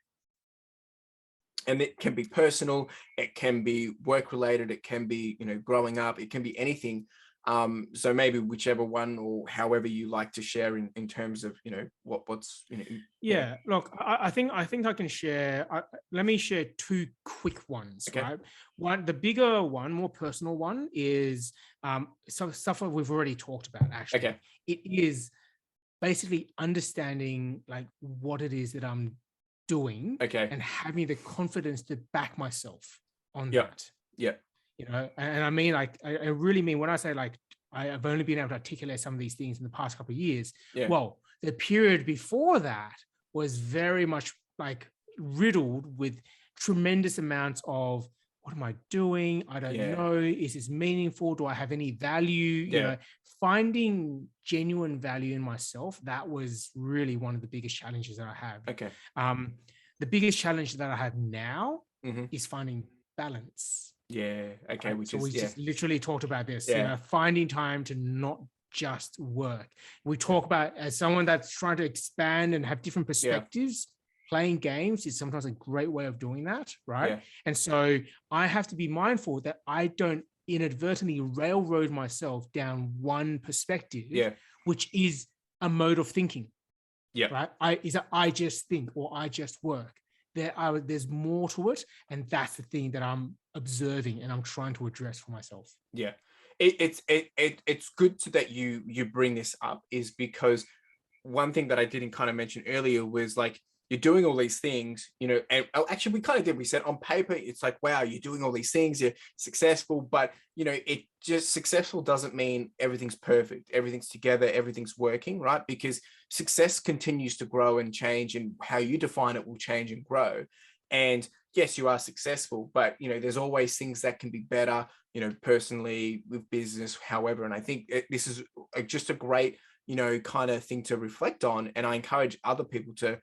A: And it can be personal, it can be work related, it can be, growing up, it can be anything. So maybe whichever one or however you like to share in terms of, what's,
B: Yeah, look, I think I can share. Let me share two quick ones,
A: Okay.
B: right? One, the bigger one, more personal one, is some stuff that we've already talked about. Actually,
A: Okay.
B: it is basically understanding like what it is that I'm doing,
A: Okay.
B: and having the confidence to back myself on
A: Yeah.
B: that.
A: Yeah.
B: And I mean, like, I really mean when I say like I've only been able to articulate some of these things in the past couple of years.
A: Yeah.
B: Well, the period before that was very much like riddled with tremendous amounts of what am I doing? I don't know. Is this meaningful? Do I have any value?
A: Yeah.
B: Finding genuine value in myself, that was really one of the biggest challenges that I have.
A: Okay.
B: The biggest challenge that I have now
A: Mm-hmm.
B: is finding balance.
A: Yeah. Okay.
B: Right?
A: Which
B: So
A: is,
B: we just literally talked about this,
A: Yeah.
B: finding time to not just work. We talk about, as someone that's trying to expand and have different perspectives, playing games is sometimes a great way of doing that, right?
A: Yeah.
B: And so I have to be mindful that I don't inadvertently railroad myself down one perspective, which is a mode of thinking.
A: Yeah.
B: Right. I just think, or I just work. There's more to it, and that's the thing that I'm observing and I'm trying to address for myself.
A: Yeah. It's good that you bring this up, is because one thing that I didn't kind of mention earlier was like, you're doing all these things, and actually we kind of did. We said on paper, it's like, wow, you're doing all these things, you're successful, but it just, successful doesn't mean everything's perfect, everything's together, everything's working, right? Because success continues to grow and change, and how you define it will change and grow. And yes, you are successful, but there's always things that can be better, personally, with business, however. And I think this is just a great, kind of thing to reflect on. And I encourage other people to,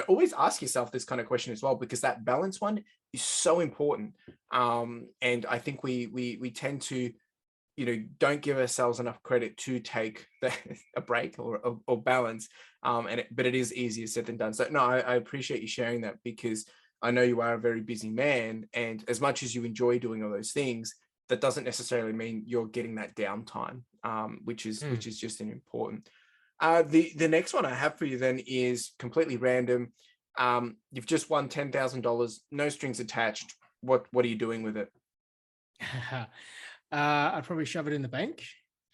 A: always ask yourself this kind of question as well, because that balance one is so important. And I think we tend to, don't give ourselves enough credit to take a break or balance. But it is easier said than done. So no, I appreciate you sharing that, because I know you are a very busy man, and as much as you enjoy doing all those things, that doesn't necessarily mean you're getting that downtime, which is just an important. The next one I have for you then is completely random. You've just won $10,000, no strings attached. What are you doing with it?
B: I'd probably shove it in the bank,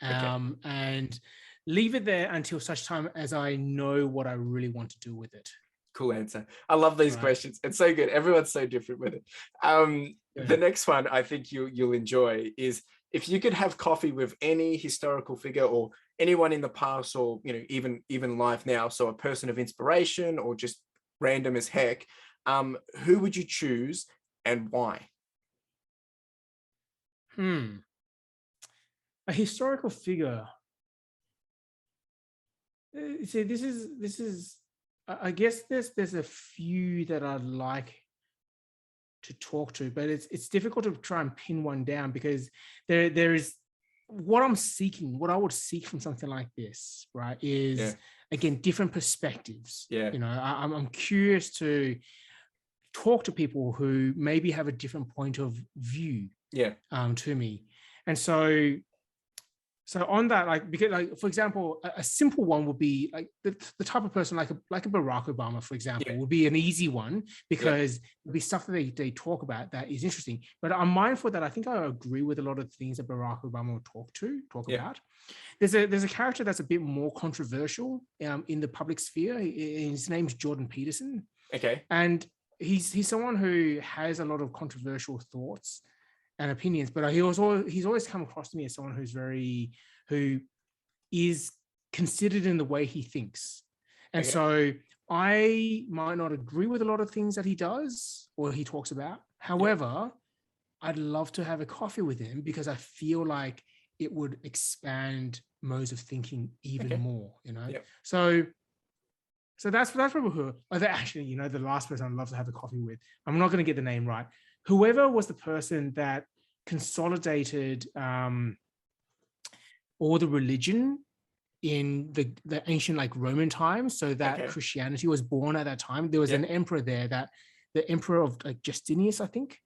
B: and leave it there until such time as I know what I really want to do with it.
A: Cool answer. I love these questions. It's so good. Everyone's so different with it. The next one I think you'll enjoy is, if you could have coffee with any historical figure or anyone in the past, or even life now, so a person of inspiration or just random as heck, who would you choose and why?
B: A historical figure. See, this is. I guess there's a few that I'd like to talk to, but it's difficult to try and pin one down, because there is what I'm seeking. What I would seek from something like this, right, is again different perspectives. I'm curious to talk to people who maybe have a different point of view. To me, and so on that, like, because, like, for example, a simple one would be like the type of person like a Barack Obama, for example, would be an easy one, because there'd be stuff that they talk about that is interesting. But I'm mindful that I think I agree with a lot of things that Barack Obama would talk about. There's a character that's a bit more controversial in the public sphere. His name's Jordan Peterson. And he's someone who has a lot of controversial thoughts and opinions, but he's always come across to me as someone who is considered in the way he thinks. And so I might not agree with a lot of things that he does or he talks about. However, I'd love to have a coffee with him, because I feel like it would expand modes of thinking even more, So So that's people who are actually, the last person I'd love to have a coffee with. I'm not going to get the name right. Whoever was the person that consolidated all the religion in the ancient like Roman times, so that Christianity was born at that time. There was an emperor there, that the emperor of like Justinius, I think.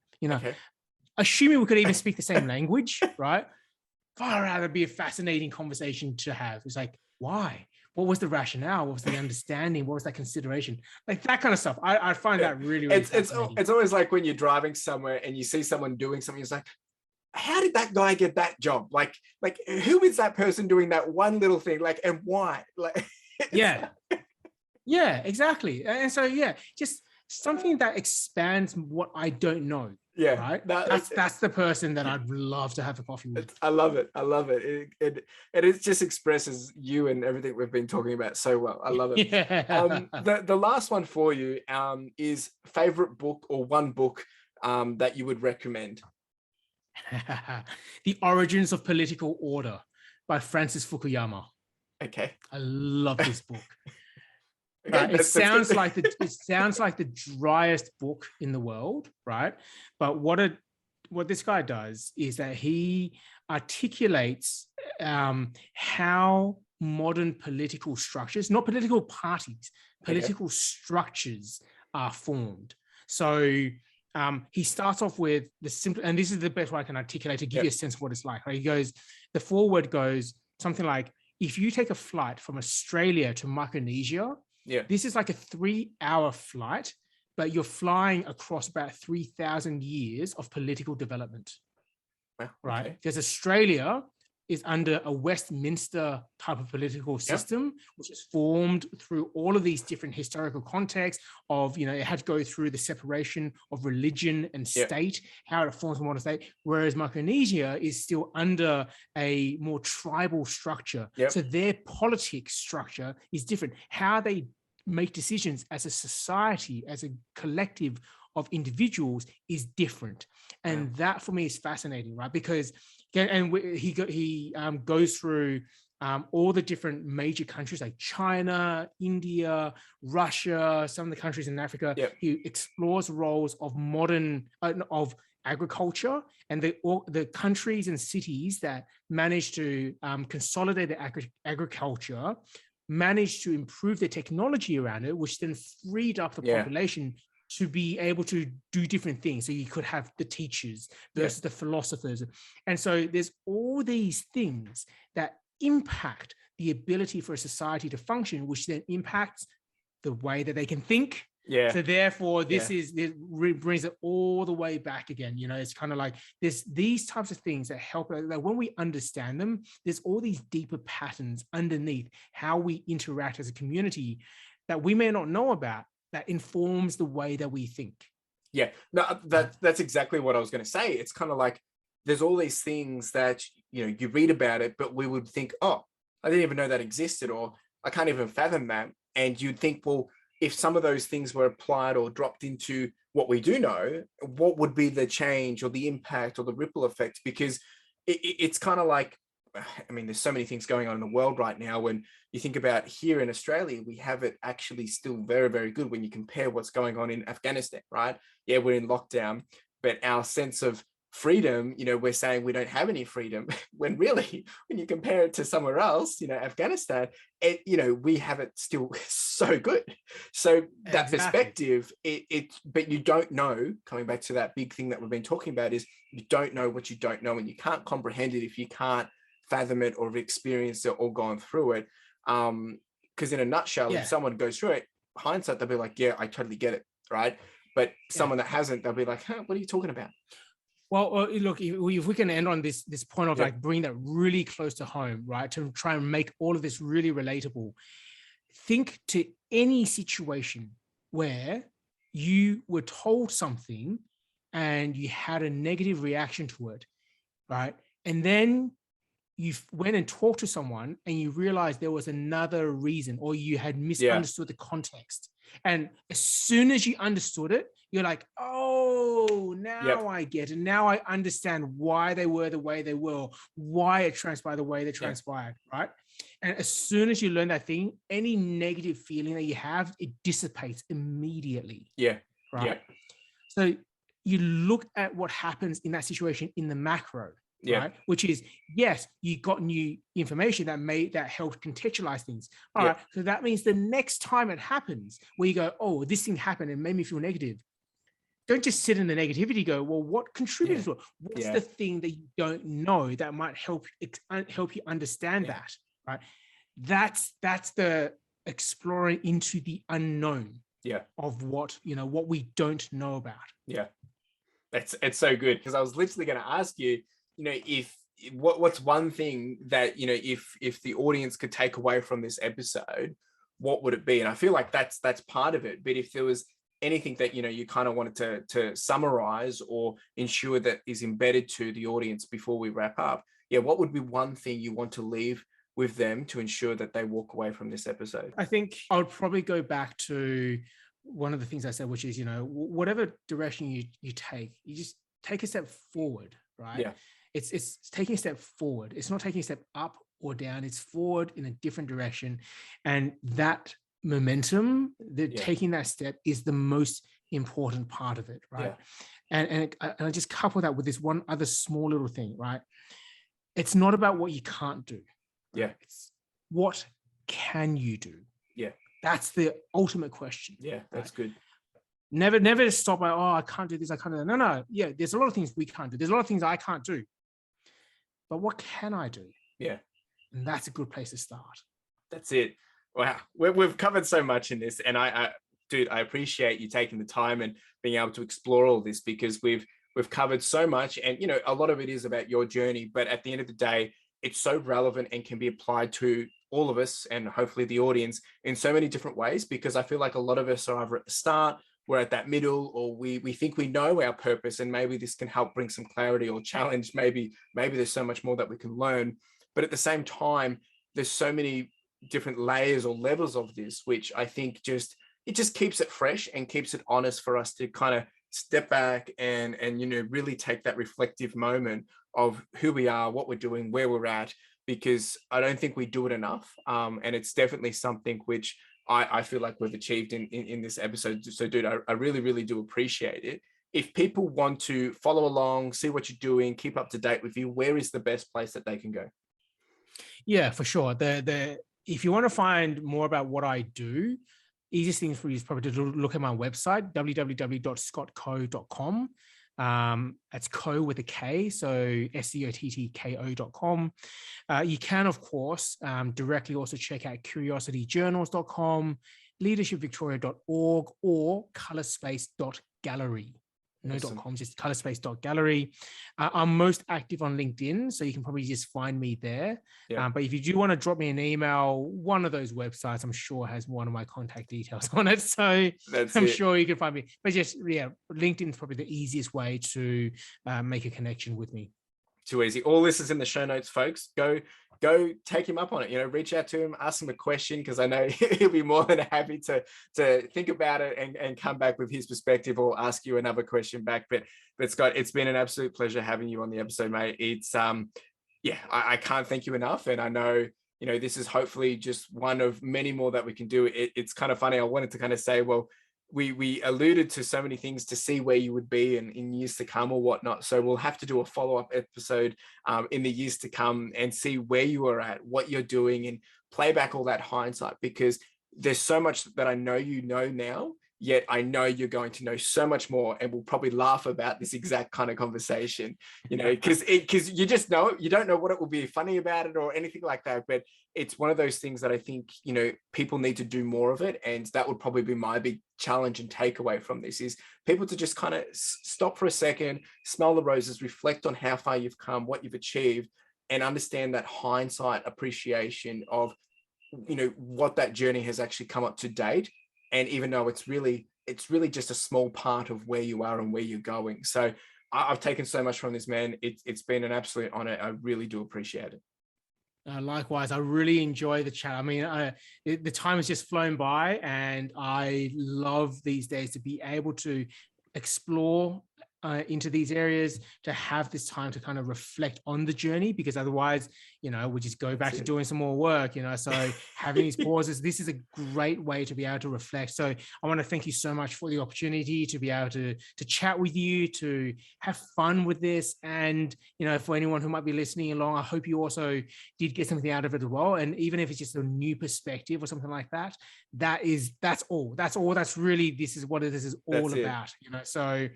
B: Assuming we could even speak the same language, right? Far out, it'd be a fascinating conversation to have. It's like, why? What was the rationale? What was the understanding? What was that consideration? Like that kind of stuff. I find that really, really fascinating.
A: It's always like when you're driving somewhere and you see someone doing something, it's like, how did that guy get that job? Like who is that person doing that one little thing? Like, and why? Like,
B: yeah, exactly. And so, just something that expands what I don't know.
A: Yeah,
B: right. That's the person that I'd love to have a coffee with.
A: I love it. It just expresses you and everything we've been talking about so well. I love it. The last one for you is favorite book or one book that you would recommend.
B: The Origins of Political Order by Francis Fukuyama.
A: Okay,
B: I love this book. Okay, it sounds like the driest book in the world, right? But what this guy does is that he articulates how modern political structures, not political parties, political structures are formed. So he starts off with the simple, and this is the best way I can articulate to give you a sense of what it's like. Right? He goes, the foreword goes something like, if you take a flight from Australia to Micronesia, this is like a 3-hour flight, but you're flying across about 3,000 years of political development, right? Because Australia is under a Westminster type of political system, which is formed through all of these different historical contexts of, it had to go through the separation of religion and state, how it forms a modern state, whereas Micronesia is still under a more tribal structure. So their politics structure is different. How they make decisions as a society, as a collective of individuals is different. And that for me is fascinating, right? Because he goes through all the different major countries like China, India, Russia, some of the countries in Africa. He explores roles of modern of agriculture and the countries and cities that manage to consolidate the agriculture, managed to improve the technology around it, which then freed up the population to be able to do different things. So you could have the teachers versus the philosophers. And so there's all these things that impact the ability for a society to function, which then impacts the way that they can think. So therefore, it brings it all the way back again. It's kind of like these types of things that help. Like when we understand them, there's all these deeper patterns underneath how we interact as a community that we may not know about, that informs the way that we think.
A: That's exactly what I was going to say. It's kind of like there's all these things that you read about it, but we would think, oh, I didn't even know that existed, or I can't even fathom that. And you'd think, well, if some of those things were applied or dropped into what we do know, what would be the change or the impact or the ripple effect? Because it's kind of like, I mean, there's so many things going on in the world right now. When you think about here in Australia, we have it actually still very, very good when you compare what's going on in Afghanistan, right? Yeah, we're in lockdown, but our sense of freedom, we're saying we don't have any freedom, when really, when you compare it to somewhere else, Afghanistan, we have it still so good. So that perspective, but you don't know, coming back to that big thing that we've been talking about, is you don't know what you don't know, and you can't comprehend it if you can't fathom it or have experienced it or gone through it. Because in a nutshell, if someone goes through it, hindsight, they'll be like, yeah, I totally get it, right? But someone that hasn't, they'll be like, huh, what are you talking about?
B: Well, look, if we can end on this point of like bringing that really close to home, right, to try and make all of this really relatable, think to any situation where you were told something and you had a negative reaction to it, right? And then you went and talked to someone and you realized there was another reason, or you had misunderstood the context. And as soon as you understood it, you're like, oh, now I get it. Now I understand why they were the way they were, why it transpired the way they transpired, right? And as soon as you learn that thing, any negative feeling that you have, it dissipates immediately.
A: Yeah.
B: Right.
A: Yeah.
B: So you look at what happens in that situation in the macro, right? Which is, yes, you got new information that helped contextualize things. All right. So that means the next time it happens where you go, oh, this thing happened and made me feel negative. Don't just sit in the negativity. Go, well, what contributed to it? What's the thing that you don't know that might help you understand that, right? That's the exploring into the unknown of what we don't know about.
A: Yeah, it's so good, because I was literally going to ask you, if what's one thing that if the audience could take away from this episode, what would it be? And I feel like that's part of it. But if there was anything that you kind of wanted to summarize or ensure that is embedded to the audience before we wrap up, what would be one thing you want to leave with them to ensure that they walk away from this episode?
B: I think I would probably go back to one of the things I said, which is, whatever direction you take, you just take a step forward, right?
A: Yeah.
B: It's taking a step forward. It's not taking a step up or down. It's forward in a different direction. And that momentum, taking that step is the most important part of it, right? And I just couple that with this one other small little thing, right? It's not about what you can't do. Right? It's what can you do?
A: Yeah.
B: That's the ultimate question.
A: Yeah, that's good.
B: Never stop by, oh, I can't do this, I can't do that. No. Yeah, there's a lot of things we can't do. There's a lot of things I can't do. But what can I do?
A: Yeah.
B: And that's a good place to start.
A: That's it. Wow. We've covered so much in this. And dude, I appreciate you taking the time and being able to explore all this, because we've covered so much. And, a lot of it is about your journey. But at the end of the day, it's so relevant and can be applied to all of us and hopefully the audience in so many different ways, because I feel like a lot of us are either at the start, we're at that middle, or we think we know our purpose, and maybe this can help bring some clarity or challenge. Maybe there's so much more that we can learn. But at the same time, there's so many different layers or levels of this, which I think it just keeps it fresh and keeps it honest for us to kind of step back and really take that reflective moment of who we are, what we're doing, where we're at, because I don't think we do it enough. And it's definitely something which I feel like we've achieved in this episode. So dude, I really, really do appreciate it. If people want to follow along, see what you're doing, keep up to date with you, where is the best place that they can go?
B: Yeah, for sure. If you want to find more about what I do, easiest thing for you is probably to look at my website, www.scottco.com. That's co with a K, so SCOTTKO.com. You can, of course, directly also check out curiosityjournals.com, leadershipvictoria.org, or colorspace.gallery. No
A: Awesome.
B: .com, just colorspace.gallery. I'm most active on LinkedIn, so you can probably just find me there. But if you do want to drop me an email, one of those websites, I'm sure has one of my contact details on it. So I'm sure you can find me. But just, LinkedIn is probably the easiest way to make a connection with me.
A: Too easy. All this is in the show notes, folks. Go take him up on it. Reach out to him, ask him a question, because I know he'll be more than happy to think about it and come back with his perspective, or ask you another question back. But Scott, it's been an absolute pleasure having you on the episode, mate. It's I can't thank you enough. And I know, this is hopefully just one of many more that we can do. It's kind of funny. I wanted to kind of say, well, we alluded to so many things to see where you would be in years to come or whatnot. So we'll have to do a follow-up episode in the years to come and see where you are at, what you're doing, and play back all that hindsight, because there's so much that I know you know now, yet I know you're going to know so much more, and we'll probably laugh about this exact kind of conversation, because you just know, you don't know what it will be funny about it or anything like that. But it's one of those things that I think, people need to do more of it. And that would probably be my big challenge and takeaway from this, is people to just kind of stop for a second, smell the roses, reflect on how far you've come, what you've achieved, and understand that hindsight appreciation of, what that journey has actually come up to date. And even though it's really just a small part of where you are and where you're going. So I've taken so much from this, man. It's been an absolute honor. I really do appreciate it.
B: Likewise, I really enjoy the chat. I mean, the time has just flown by, and I love these days to be able to explore into these areas, to have this time to kind of reflect on the journey, because otherwise, we just go back to doing some more work, so having these pauses, this is a great way to be able to reflect. So I want to thank you so much for the opportunity to be able to chat with you, to have fun with this. And, for anyone who might be listening along, I hope you also did get something out of it as well. And even if it's just a new perspective or something like that, that's all. That's really, this is what this is all about, so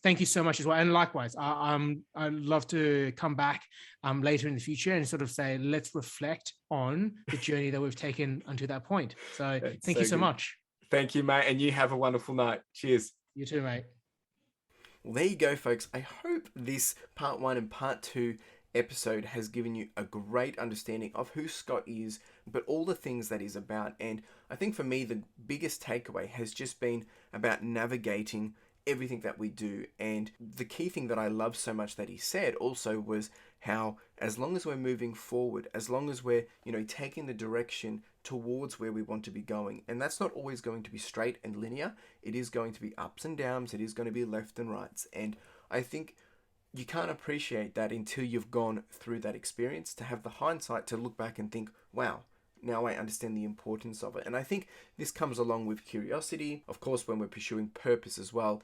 B: thank you so much as well. And likewise, I'd love to come back later in the future and sort of say, let's reflect on the journey that we've taken until that point. So thank you so much.
C: Thank you, mate. And you have a wonderful night. Cheers.
B: You too, mate.
A: Well, there you go, folks. I hope this part 1 and part 2 episode has given you a great understanding of who Scott is, but all the things that he's about. And I think for me, the biggest takeaway has just been about navigating everything that we do. And the key thing that I love so much that he said also was how, as long as we're moving forward, as long as we're, taking the direction towards where we want to be going, and that's not always going to be straight and linear. It is going to be ups and downs. It is going to be left and rights. And I think you can't appreciate that until you've gone through that experience, to have the hindsight to look back and think, wow, now I understand the importance of it. And I think this comes along with curiosity, of course, when we're pursuing purpose as well,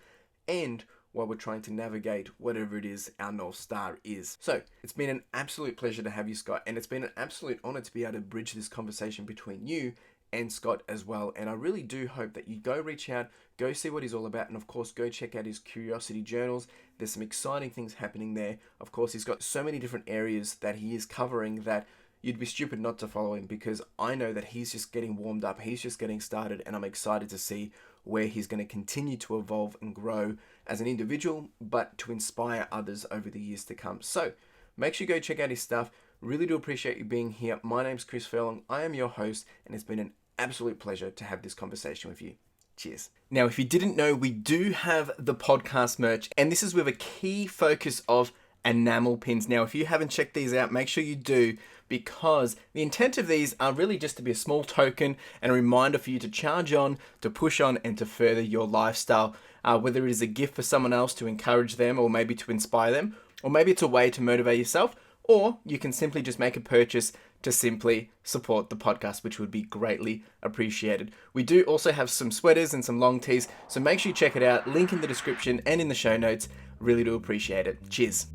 A: and while we're trying to navigate whatever it is our North Star is. So it's been an absolute pleasure to have you, Scott, and it's been an absolute honor to be able to bridge this conversation between you and Scott as well. And I really do hope that you go reach out, go see what he's all about, and of course go check out his Curiosity Journals. There's some exciting things happening there. Of course, he's got so many different areas that he is covering that you'd be stupid not to follow him, because I know that he's just getting warmed up, he's just getting started, and I'm excited to see where he's going to continue to evolve and grow as an individual, but to inspire others over the years to come. So make sure you go check out his stuff. Really do appreciate you being here. My name's Chris Furlong. I am your host, and it's been an absolute pleasure to have this conversation with you. Cheers. Now, if you didn't know, we do have the podcast merch, and this is with a key focus of enamel pins. Now, if you haven't checked these out, make sure you do, because the intent of these are really just to be a small token and a reminder for you to charge on, to push on, and to further your lifestyle. Whether it is a gift for someone else to encourage them, or maybe to inspire them, or maybe it's a way to motivate yourself, or you can simply just make a purchase to simply support the podcast, which would be greatly appreciated. We do also have some sweaters and some long tees, so make sure you check it out. Link in the description and in the show notes. Really do appreciate it. Cheers.